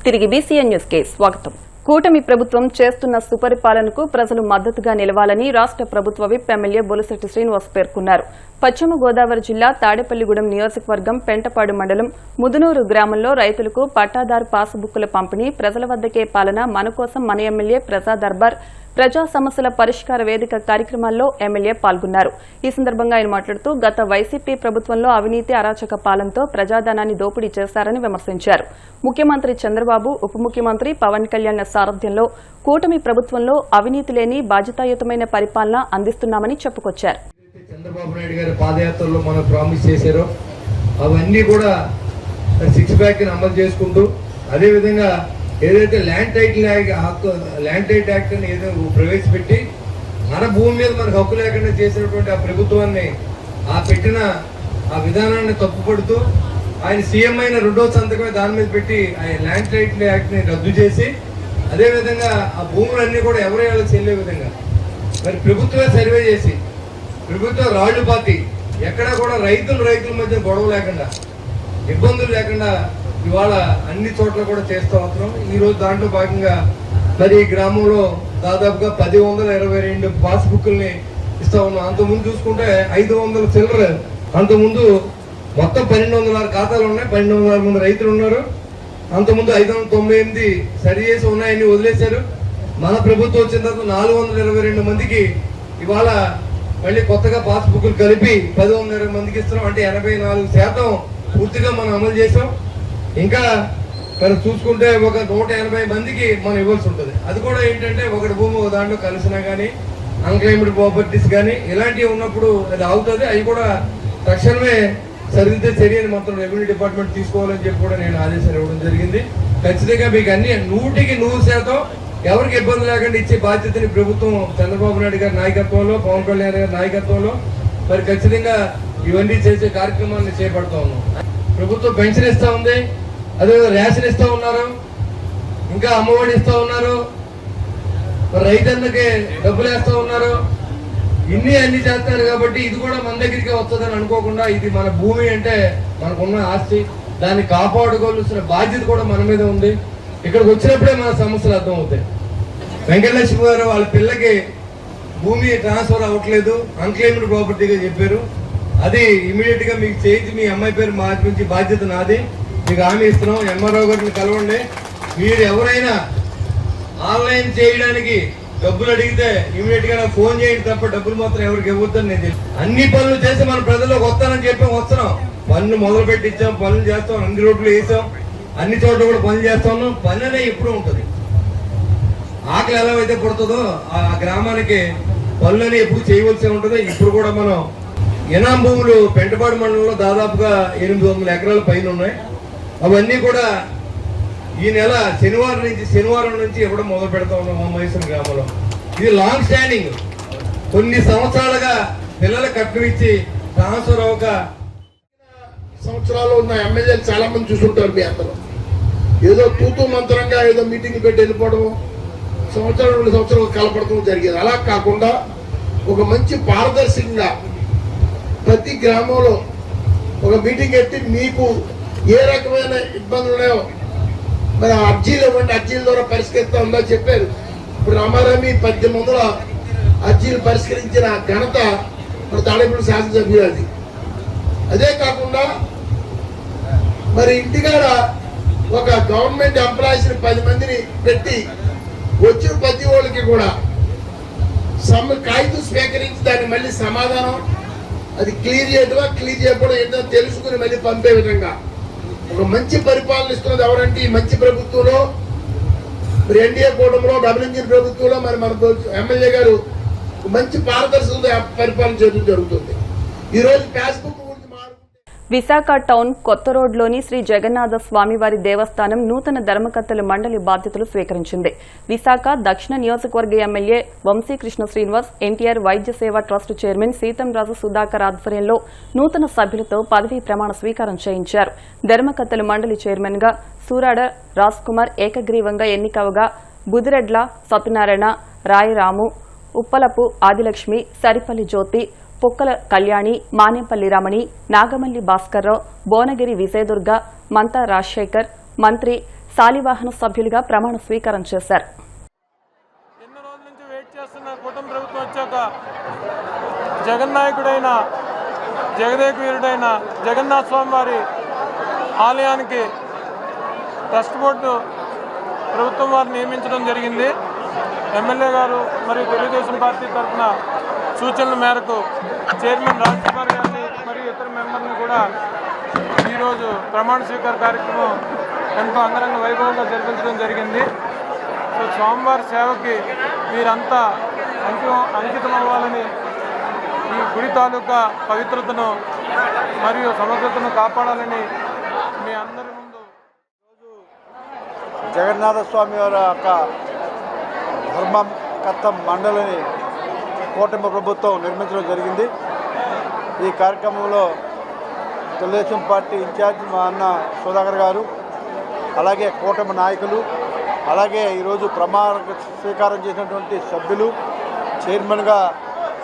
తిరిగి BCN news కి స్వాగతం. కూటమి ప్రభుత్వం చేస్తున్న సుపరిపాలనకు ప్రజలు మద్దతుగా నిలవాలని రాష్ట్ర ప్రభుత్వ విప్ ఎమ్మెల్యే బొలిశెట్టి శ్రీనివాస్ పేర్కొన్నారు. పశ్చిమ గోదావరి జిల్లా తాడేపల్లిగూడెం నియోజకవర్గం పెంటపాడు మండలం ముదునూరు గ్రామంలో రైతులకు పట్టాదారు పాసుబుక్కుల పంపిణీ, ప్రజల వద్దకే పాలన, మన కోసం మన ఎమ్మెల్యే ప్రజా దర్బార్, ప్రజా సమస్యల పరిష్కార వేదిక కార్యక్రమాల్లో ఎమ్మెల్యే పాల్గొన్నారు. ఈ సందర్భంగా ఆయన మాట్లాడుతూ గత వైసీపీ ప్రభుత్వంలో అవినీతి అరాచక పాలనతో ప్రజాధనాన్ని దోపిడీ చేశారని విమర్శించారు. ముఖ్యమంత్రి చంద్రబాబు, ఉప ముఖ్యమంత్రి పవన్ కళ్యాణ్ సారథ్యంలో కూటమి ప్రభుత్వంలో అవినీతి లేని బాధ్యతాయుతమైన పరిపాలన అందిస్తున్నామని చెప్పుకొచ్చారు. చంద్రబాబు నాయుడు గారి పాదయాత్రలో మనం ప్రామిస్ చేశారో అవన్నీ కూడా 6 ప్యాక్ ని అమలు చేసుకుంటూ, అదేవిధంగా ఏదైతే ల్యాండ్ టైటిల్ యాక్ట్ అని ఏదో ప్రవేశపెట్టి మన భూమి మీద మనకు హక్కు లేకుండా చేసినటువంటి ఆ ప్రభుత్వాన్ని పెట్టిన ఆ విధానాన్ని తప్పుపడుతూ ఆయన సీఎం అయిన 2వ సంతకమే దాని మీద పెట్టి ఆ ల్యాండ్ టైటిల్ యాక్ట్ ని రద్దు చేసి, అదేవిధంగా ఆ భూములన్నీ కూడా ఎవరైనా చెల్లే విధంగా మరి ప్రభుత్వమే సర్వే చేసి ప్రభుత్వం రాళ్లు పాతి ఎక్కడా కూడా రైతుల మధ్య గొడవ లేకుండా, ఇబ్బందులు లేకుండా ఇవాళ అన్ని చోట్ల కూడా చేస్తూ వస్తున్నాం. ఈ రోజు దాంట్లో భాగంగా మరి ఈ గ్రామంలో దాదాపుగా 1022 పాస్బుక్ల్ని ఇస్తా ఉన్నాం. అంతకుముందు చూసుకుంటే 500 చిల్లర, అంతకుముందు మొత్తం 1206 ఖాతాలు ఉన్నాయి, 1206 మంది రైతులు ఉన్నారు. అంతకుముందు 598 సరి చేసి ఉన్నాయని వదిలేశారు. మన ప్రభుత్వం వచ్చిన తర్వాత 422 మందికి ఇవాళ మళ్ళీ కొత్తగా పాస్బుక్లు కలిపి 1120 మందికి ఇస్తున్నాం. అంటే 84% పూర్తిగా మనం అమలు చేసాం. ఇంకా మరి చూసుకుంటే ఒక 180 మందికి మనం ఇవ్వాల్సి ఉంటుంది. అది కూడా ఏంటంటే ఒకటి భూమి ఒక దాంట్లో కలిసినా కానీ, అన్క్లైమ్డ్ ప్రాపర్టీస్ కానీ ఇలాంటివి ఉన్నప్పుడు అది అవుతుంది. అవి కూడా తక్షణమే సరిదిద్దే చర్యని మొత్తం రెవెన్యూ డిపార్ట్మెంట్ తీసుకోవాలని చెప్పి కూడా నేను ఆదేశాలు ఇవ్వడం జరిగింది. ఖచ్చితంగా మీకు అన్ని 100% ఎవరికి ఇబ్బంది లేకుండా ఇచ్చే బాధ్యతని ప్రభుత్వం చంద్రబాబు నాయుడు గారి నాయకత్వంలో, పవన్ కళ్యాణ్ గారి నాయకత్వంలో మరి ఖచ్చితంగా ఇవన్నీ చేసే కార్యక్రమాన్ని చేపడతా ఉన్నాం. ప్రభుత్వం పెన్షన్ ఇస్తా ఉంది, అదే రేషన్ ఇస్తా ఉన్నారు, ఇంకా అమ్మఒడి ఇస్తా ఉన్నారు, రైతన్నకి డబ్బులు వేస్తా ఉన్నారు. అన్ని చేస్తారు కాబట్టి ఇది కూడా మన దగ్గరికి వస్తుందని అనుకోకుండా, ఇది మన భూమి అంటే మనకున్న ఆస్తి, దాన్ని కాపాడుకోవాల్సిన బాధ్యత కూడా మన మీద ఉంది. ఇక్కడికి వచ్చినప్పుడే మన సమస్యలు అర్థం అవుతాయి. వెంకటలక్ష్మి గారు వాళ్ళ పిల్లకి భూమి ట్రాన్స్ఫర్ అవ్వట్లేదు, అన్క్లెయిమ్డ్ ప్రాపర్టీగా చెప్పారు. అది ఇమీడియట్ గా మీకు చేయించి మీ అమ్మాయి పేరు మార్పించి బాధ్యత నాది, మీకు హామీ ఇస్తున్నాం. ఎంఆర్ఓ గారిని కలవండి. మీరు ఎవరైనా ఆన్లైన్ చేయడానికి డబ్బులు అడిగితే ఇమీడియట్ గా నాకు ఫోన్ చేయండి తప్ప డబ్బులు మాత్రం ఎవరికి ఇవ్వద్దని నేను అన్ని పనులు చేసి మన ప్రజల్లోకి వస్తానని చెప్పి వస్తున్నాం. పనులు మొదలు పెట్టి ఇచ్చాం, పనులు చేస్తాం, అన్ని రోడ్లు వేసాం, అన్ని చోట్ల కూడా పనులు చేస్తా ఉన్నాం. పని అనేది ఎప్పుడు ఉంటుంది. ఆకలి ఎలా అయితే పడుతుందో ఆ గ్రామానికి పనులని ఎప్పుడు చేయవలసి ఉంటుంది. ఇప్పుడు కూడా మనం ఎనాం భూములు పెంటపాడు మండలంలో దాదాపుగా 800 ఎకరాల పైన ఉన్నాయి. అవన్నీ కూడా ఈ నెల శనివారం నుంచి ఇవ్వడం మొదలు పెడతా ఉన్నాం మా మైసూరు గ్రామంలో. ఇది లాంగ్ స్టాండింగ్, కొన్ని సంవత్సరాలుగా పిల్లల కట్నం ఇచ్చి ట్రాన్స్ఫర్ అవ్వక సంవత్సరాలు ఉన్న ఎమ్మెల్యేలు చాలా మంది చూసుంటారు. మీ అందరూ ఏదో తూతూ మంత్రంగా ఏదో మీటింగ్ పెట్టి వెళ్ళిపోవడం, 2 సంవత్సరాలు కలపడటం జరిగేది. అలా కాకుండా ఒక మంచి పారదర్శకంగా ప్రతి గ్రామంలో ఒక మీటింగ్ పెట్టి మీకు ఏ రకమైన ఇబ్బందులు ఉన్నాయో మరి అర్జీలు ఇవ్వండి, అర్జీల ద్వారా పరిష్కరిస్తా ఉందా చెప్పారు. ఇప్పుడు రామారామి 1800 అర్జీలు పరిష్కరించిన ఘనత మరి తాడేపల్లి శాసనసభ్యులు. అదే కాకుండా మరి ఇంటికాడ ఒక గవర్నమెంట్ ఎంప్లాయీస్ 10 మందిని పెట్టి వచ్చిన ప్రతి వాళ్ళకి కూడా కాగితం స్వీకరించి దాన్ని మళ్ళీ సమాధానం అది క్లియర్ చేయకపోవడం ఏంటో తెలుసుకుని మళ్ళీ పంపే విధంగా ఒక మంచి పరిపాలన ఇస్తున్నది ఎవరంటే ఈ మంచి ప్రభుత్వంలో, మరి ఎన్డీఏ కూటమిలో డబుల్ ఇంజిన్ ప్రభుత్వంలో మరి మన ఎమ్మెల్యే గారు మంచి పారదర్శకత పరిపాలన చేయడం జరుగుతుంది. ఈ రోజు ఫేస్బుక్ విశాఖ టౌన్ కొత్త రోడ్లోని శ్రీ జగన్నాథ స్వామివారి దేవస్థానం నూతన ధర్మకర్తల మండలి బాధ్యతలు స్వీకరించింది. విశాఖ దక్షిణ నియోజకవర్గ ఎమ్మెల్యే వంశీకృష్ణ శ్రీనివాస్, ఎన్టీఆర్ వైద్య సేవా ట్రస్ట్ చైర్మన్ సీతంరాజు సుధాకర్ ఆధ్వర్యంలో నూతన సభ్యులతో పదవీ ప్రమాణ స్వీకారం చేయించారు. ధర్మకర్తల మండలి చైర్మన్ గా సూరాడ రాజ్ కుమార్ ఏకగ్రీవంగా ఎన్నికవగా బుదిరెడ్ల సత్యనారాయణ, రాయరాము, ఉప్పలపు ఆదిలక్ష్మి, సరిపల్లి జ్యోతి, పొక్కల కళ్యాణి, మానేపల్లి రమణి, నాగమల్లి భాస్కర్రావు, భువనగిరి విజయదుర్గ, మంతా రాజశేఖర్, మంత్రి శాలివాహన సభ్యులుగా ప్రమాణ స్వీకారం చేశారు. ఎన్నో రోజుల నుంచి వెయిట్ చేస్తున్న కూటమి ప్రభుత్వం వచ్చాక జగన్నాయకుడైన జగదేకవీరుడైన జగన్నాథ స్వామి వారి ఆలయానికి ట్రస్ట్ బోర్డు ప్రభుత్వం వారు నియమించడం జరిగింది. ఎమ్మెల్యే గారు మరియు తెలుగుదేశం పార్టీ తరఫున సూచనల మేరకు చైర్మన్ రాజ్ కుమార్ గారిని మరియు ఇతర మెంబర్ని కూడా ఈరోజు ప్రమాణ స్వీకార కార్యక్రమం ఎంతో అంగరంగ వైభవంగా జరిపించడం జరిగింది. సో స్వామివారి సేవకి మీరంతా అంకితం అవ్వాలని, ఈ గుడి తాలూకా పవిత్రతను మరియు సమగ్రతను కాపాడాలని మీ అందరి ముందు జగన్నాథ స్వామి వారి యొక్క ధర్మకర్త మండలిని కూటమి ప్రభుత్వం నిర్మించడం జరిగింది. ఈ కార్యక్రమంలో తెలుగుదేశం పార్టీ ఇన్ఛార్జ్ మా అన్న సుధాకర్ గారు, అలాగే కూటమి నాయకులు, అలాగే ఈరోజు ప్రమాణ స్వీకారం చేసినటువంటి సభ్యులు, చైర్మన్గా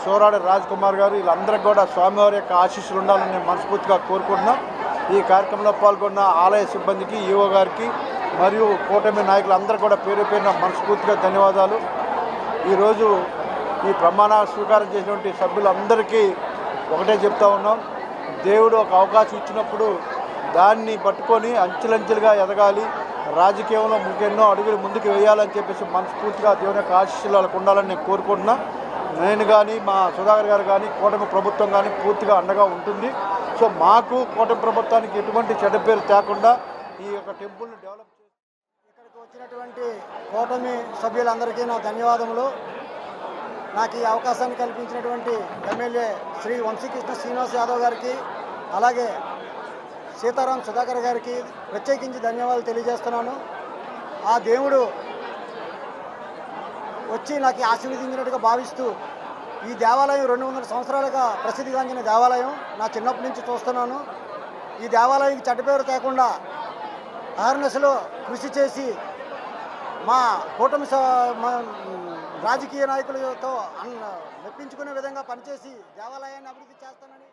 సోరాడ రాజ్ కుమార్ గారు, వీళ్ళందరికీ కూడా స్వామివారి యొక్క ఆశీస్సులు ఉండాలని మనస్ఫూర్తిగా కోరుకుంటున్నాం. ఈ కార్యక్రమంలో పాల్గొన్న ఆలయ సిబ్బందికి, ఈవో గారికి మరియు కూటమి నాయకులందరూ కూడా పేరు పేరున మనస్ఫూర్తిగా ధన్యవాదాలు. ఈరోజు ఈ ప్రమాణ స్వీకారం చేసినటువంటి సభ్యులందరికీ ఒకటే చెప్తా ఉన్నాం, దేవుడు ఒక అవకాశం ఇచ్చినప్పుడు దాన్ని పట్టుకొని అంచెలంచెలుగా ఎదగాలి, రాజకీయంలో ఇంకెన్నో అడుగులు ముందుకు వేయాలని చెప్పేసి మనస్ఫూర్తిగా దేవుని యొక్క ఆశీస్సులు వాళ్ళకు ఉండాలని నేను కోరుకుంటున్నా. నేను కానీ మా సుధాకర్ గారు కానీ కూటమి ప్రభుత్వం కానీ పూర్తిగా అండగా ఉంటుంది. సో మాకు కూటమి ప్రభుత్వానికి ఎటువంటి చెడ్డ పేరు తేకుండా ఈ యొక్క టెంపుల్ని డెవలప్ చేసి ఇక్కడికి వచ్చినటువంటి కూటమి సభ్యులందరికీ నా ధన్యవాదములు. నాకు ఈ అవకాశాన్ని కల్పించినటువంటి ఎమ్మెల్యే శ్రీ వంశీకృష్ణ శ్రీనివాస్ యాదవ్ గారికి, అలాగే సీతారాం సుధాకర్ గారికి ప్రత్యేకించి ధన్యవాదాలు తెలియజేస్తున్నాను. ఆ దేవుడు వచ్చి నాకు ఆశీర్వదించినట్టుగా భావిస్తూ, ఈ దేవాలయం 200 సంవత్సరాలుగా ప్రసిద్ధిగాంచిన దేవాలయం. నా చిన్నప్పటి నుంచి చూస్తున్నాను. ఈ దేవాలయానికి చెడ్డపేరు తేకుండా అహర్నిశలో కృషి చేసి మా కూటమి రాజకీయ నాయకులతో మెప్పించుకునే విధంగా పనిచేసి దేవాలయాన్ని అభివృద్ధి చేస్తానని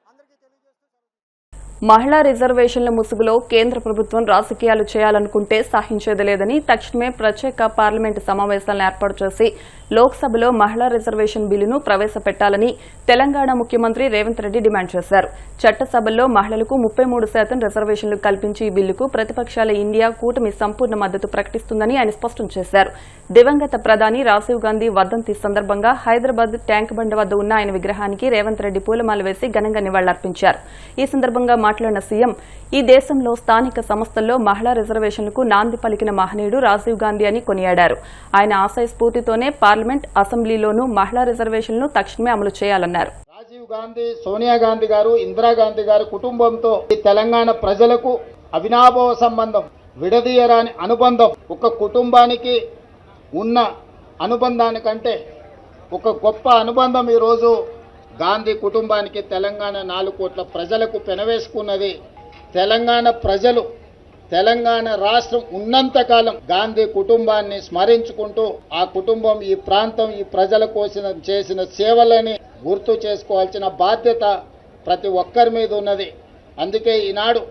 అందరికీ తెలియజేస్తూ మహిళా రిజర్వేషన్ల ముసుగులో కేంద్ర ప్రభుత్వం రాజకీయాలు చేయాలనుకుంటే సహించేది లేదని తక్షణమే ప్రత్యేక పార్లమెంటు సమావేశాలను ఏర్పాటు చేసి లోక్సభలో మహిళా రిజర్వేషన్ బిల్లును ప్రవేశపెట్టాలని తెలంగాణ ముఖ్యమంత్రి రేవంత్ రెడ్డి డిమాండ్ చేశారు. చట్టసభల్లో మహిళలకు 33% రిజర్వేషన్లు కల్పించి ఈ బిల్లుకు ప్రతిపక్షాల ఇండియా కూటమి సంపూర్ణ మద్దతు ప్రకటిస్తుందని ఆయన స్పష్టం చేశారు. దివంగత ప్రధాని రాజీవ్ గాంధీ వర్ధంతి సందర్భంగా హైదరాబాద్ ట్యాంక్ బండ్ వద్ద ఉన్న ఆయన విగ్రహానికి రేవంత్ రెడ్డి పూలమాల వేసి ఘనంగా నివాళులర్పించారు. ఈ సందర్భంగా మాట్లాడిన సీఎం, ఈ దేశంలో స్థానిక సంస్థల్లో మహిళా రిజర్వేషన్లకు నాంది పలికిన మహనీయుడు రాజీవ్ గాంధీ అని కొనియాడారు. ఆయన ఆశయ స్ఫూర్తితోనే పార్లమెంట్, అసెంబ్లీలోనూ మహిళా రిజర్వేషన్లను తక్షణమే అమలు చేయాలన్నారు. రాజీవ్ గాంధీ, సోనియా గాంధీ గారు, ఇందిరాగాంధీ గారు కుటుంబంతో తెలంగాణ ప్రజలకు అవినాభావ సంబంధం, విడదీయరాని అనుబంధం. ఒక కుటుంబానికి ఉన్న అనుబంధానికంటే ఒక గొప్ప అనుబంధం ఈరోజు గాంధీ కుటుంబానికి తెలంగాణ 4 కోట్ల ప్రజలకు పెనవేసుకున్నది. తెలంగాణ ప్రజలు, తెలంగాణ రాష్ట్రం ఉన్నంతకాలం గాంధీ కుటుంబాన్ని స్మరించుకుంటూ ఆ కుటుంబం, ఈ ప్రాంతం, ఈ ప్రజల కోసం చేసిన సేవలని గుర్తు చేసుకోవాల్సిన బాధ్యత ప్రతి ఒక్కరి మీద ఉన్నది. అందుకే ఈనాడు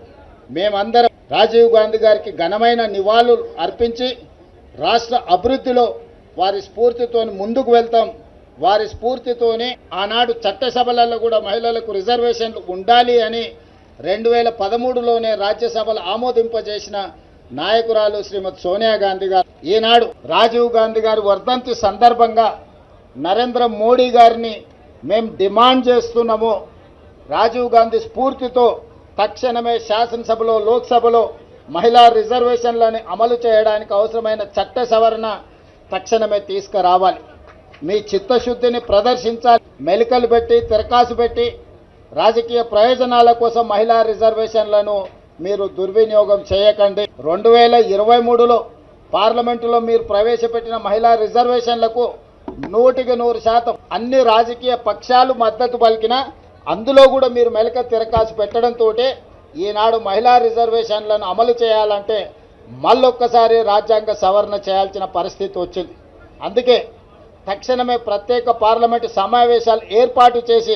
మేమందరం రాజీవ్ గాంధీ గారికి ఘనమైన నివాళులు అర్పించి రాష్ట్ర అభివృద్ధిలో వారి స్ఫూర్తితో ముందుకు వెళ్తాం. వారి స్ఫూర్తితోనే ఆనాడు చట్టసభలలో కూడా మహిళలకు రిజర్వేషన్లు ఉండాలి అని 2013లోనే రాజ్యసభలు ఆమోదింపజేసిన నాయకురాలు శ్రీమతి సోనియా గాంధీ గారు. ఈనాడు రాజీవ్ గాంధీ గారి వర్ధంతి సందర్భంగా నరేంద్ర మోడీ గారిని మేము డిమాండ్ చేస్తున్నాము, రాజీవ్ గాంధీ స్ఫూర్తితో తక్షణమే శాసనసభలో, లోక్సభలో మహిళా రిజర్వేషన్లను అమలు చేయడానికి అవసరమైన చట్ట సవరణ తక్షణమే తీసుకురావాలి. మీ చిత్తశుద్ధిని ప్రదర్శించాలి. మెలికలు పెట్టి, తిరకాసు పెట్టి రాజకీయ ప్రయోజనాల కోసం మహిళా రిజర్వేషన్లను మీరు దుర్వినియోగం చేయకండి. 2023లో పార్లమెంటులో మీరు ప్రవేశపెట్టిన మహిళా రిజర్వేషన్లకు 100% అన్ని రాజకీయ పక్షాలు మద్దతు పలికినా అందులో కూడా మీరు మెలిక తిరకాసు పెట్టడంతో ఈనాడు మహిళా రిజర్వేషన్లను అమలు చేయాలంటే మళ్ళొక్కసారి రాజ్యాంగ సవరణ చేయాల్సిన పరిస్థితి వచ్చింది. అందుకే తక్షణమే ప్రత్యేక పార్లమెంటు సమావేశాలు ఏర్పాటు చేసి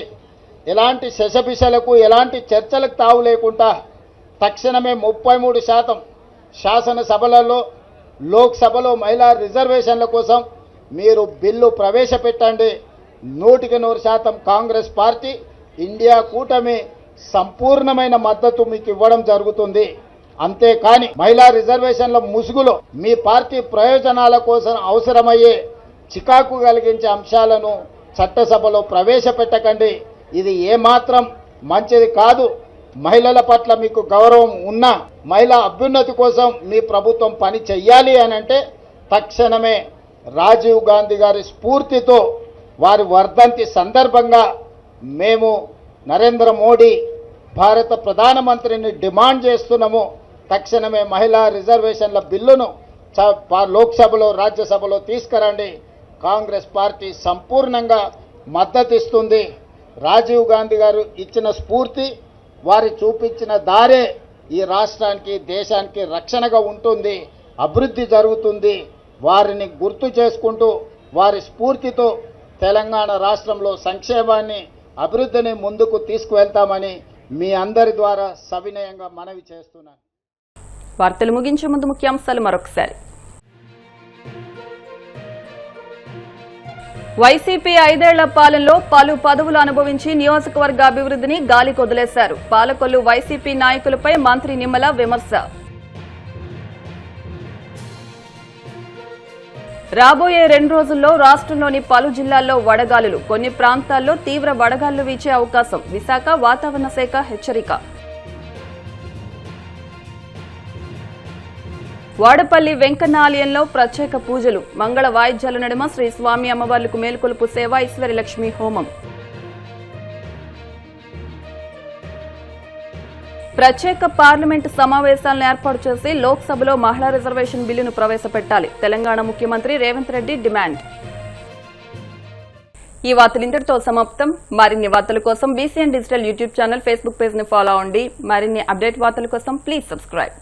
ఎలాంటి శశపిశలకు, ఎలాంటి చర్చలకు తావు లేకుండా తక్షణమే 33% శాసనసభలలో లోక్సభలో మహిళా రిజర్వేషన్ల కోసం మీరు బిల్లు ప్రవేశపెట్టండి. 100% కాంగ్రెస్ పార్టీ ఇండియా కూటమి సంపూర్ణమైన మద్దతు మీకు ఇవ్వడం జరుగుతుంది. అంతేకాని మహిళా రిజర్వేషన్ల ముసుగులో మీ పార్టీ ప్రయోజనాల కోసం అవసరమయ్యే చికాకు కలిగించే అంశాలను చట్టసభలో ప్రవేశపెట్టకండి. ఇది ఏమాత్రం మంచిది కాదు. మహిళల పట్ల మీకు గౌరవం ఉన్నా మహిళా అభ్యున్నతి కోసం మీ ప్రభుత్వం పని చెయ్యాలి అని అంటే తక్షణమే రాజీవ్ గాంధీ గారి స్ఫూర్తితో వారి వర్ధంతి సందర్భంగా మేము నరేంద్ర మోడీ భారత ప్రధానమంత్రిని డిమాండ్ చేస్తున్నాము. తక్షణమే మహిళా రిజర్వేషన్ల బిల్లును లోక్సభలో రాజ్యసభలో తీసుకురండి. కాంగ్రెస్ పార్టీ సంపూర్ణంగా మద్దతిస్తుంది. రాజీవ్ గాంధీ గారు ఇచ్చిన స్ఫూర్తి, వారు చూపించిన దారే ఈ రాష్ట్రానికి దేశానికి రక్షణగా ఉంటుంది, అభివృద్ధి జరుగుతుంది. వారిని గుర్తు చేసుకుంటూ వారి స్ఫూర్తితో తెలంగాణ రాష్ట్రంలో సంక్షేమాన్ని అభివృద్ధిని ముందుకు తీసుకువెళ్తామని మీ అందరి ద్వారా సవినయంగా మనవి చేస్తున్నాను. వార్తలు ముగించే ముందు ముఖ్యాంశాలు మరొకసారి. వైసీపీ 5 ఏళ్ల పాలనలో పలు పదవులు అనుభవించి నియోజకవర్గ అభివృద్ధిని గాలి కొదిలేశారు. పాలకొల్లు వైసీపీ నాయకులపై మంత్రి నిమ్మల విమర్శ. రాబోయే 2 రోజుల్లో రాష్ట్రంలోని పలు జిల్లాల్లో వడగాలులు, కొన్ని ప్రాంతాల్లో తీవ్ర వడగాలులు వీచే అవకాశం. విశాఖ వాతావరణ శాఖ హెచ్చరిక. వాడపల్లి వెంకన్న ఆలయంలో ప్రత్యేక పూజలు, మంగళ వాయిద్యాల నడుమ శ్రీ స్వామి అమ్మవార్లకు మేల్కొలుపు సేవ, ఈశ్వరి లక్ష్మీ హోమం. ప్రత్యేక పార్లమెంటు సమావేశాలను ఏర్పాటు చేసి లోక్సభలో మహిళా రిజర్వేషన్ బిల్లును ప్రవేశపెట్టాలి. తెలంగాణ ముఖ్యమంత్రి రేవంత్ రెడ్డి డిమాండ్. ఈ వార్తలు ఇంతటితో సమాప్తం. మరిన్ని వార్తల కోసం BCN digital YouTube channel, Facebook page ని ఫాలో అవ్వండి. మరిన్ని అప్డేట్ వార్తల కోసం ప్లీజ్ సబ్స్క్రైబ్.